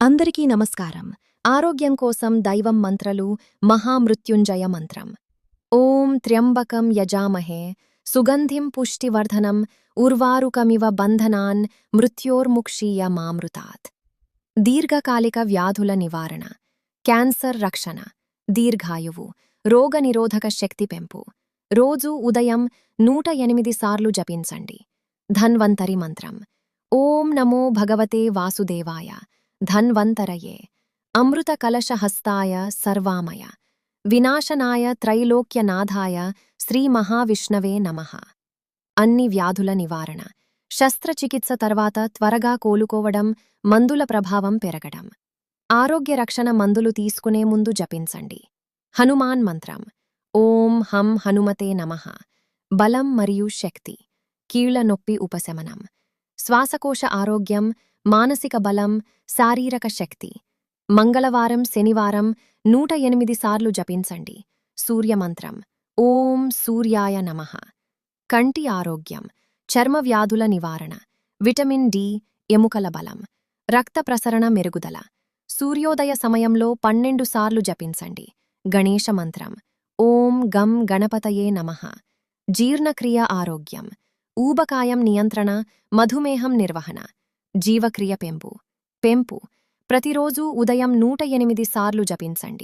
అందరికీ నమస్కారం. ఆరోగ్యం కోసం దైవం మంత్రలు మహామృత్యుంజయ మంత్రం. ఓం త్ర్యంబకం యజామహే సుగంధిం పుష్టివర్ధనం ఉర్వారుకమివ బంధనాన్ మృత్యోర్ముక్షీయ మామృతాత్. దీర్ఘకాలిక వ్యాధుల నివారణ, క్యాన్సర్ రక్షణ, దీర్ఘాయువు, రోగనిరోధక శక్తి పెంపు. రోజూ ఉదయం 108 సార్లు జపించండి. ధన్వంతరి మంత్రం. ఓం నమో భగవతే వాసుదేవాయ ధన్వంతరయే అమృత కలశహస్తాయ సర్వామయ వినాశనాయ త్రైలోక్యనాథాయ శ్రీ మహావిష్ణవే నమః. అన్ని వ్యాధుల నివారణ, శస్త్రచికిత్స తర్వాత త్వరగా కోలుకోవడం, మందుల ప్రభావం పెరగడం. ఆరోగ్య రక్షణ మందులు తీసుకునే ముందు జపించండి. హనుమాన్ మంత్రం. ఓం హం హనుమతే నమః. బలం మరియు శక్తి, కీళ్ల నొప్పి ఉపశమనం, శ్వాసకోశ ఆరోగ్యం, మానసిక బలం, శారీరక శక్తి. మంగళవారం శనివారం 108 సార్లు జపించండి. సూర్యమంత్రం. ఓం సూర్యాయ నమః. కంటి ఆరోగ్యం, చర్మ వ్యాధుల నివారణ, విటమిన్ డి, ఎముకల బలం, రక్త ప్రసరణ మెరుగుదల. సూర్యోదయ సమయంలో 12 సార్లు జపించండి. గణేశ మంత్రం. ఓం గం గణపతయే నమః. జీర్ణక్రియ ఆరోగ్యం, ఊబకాయం నియంత్రణ, మధుమేహం నిర్వహణ, జీవక్రియ పెంపు. ప్రతిరోజూ ఉదయం 108 సార్లు జపించండి.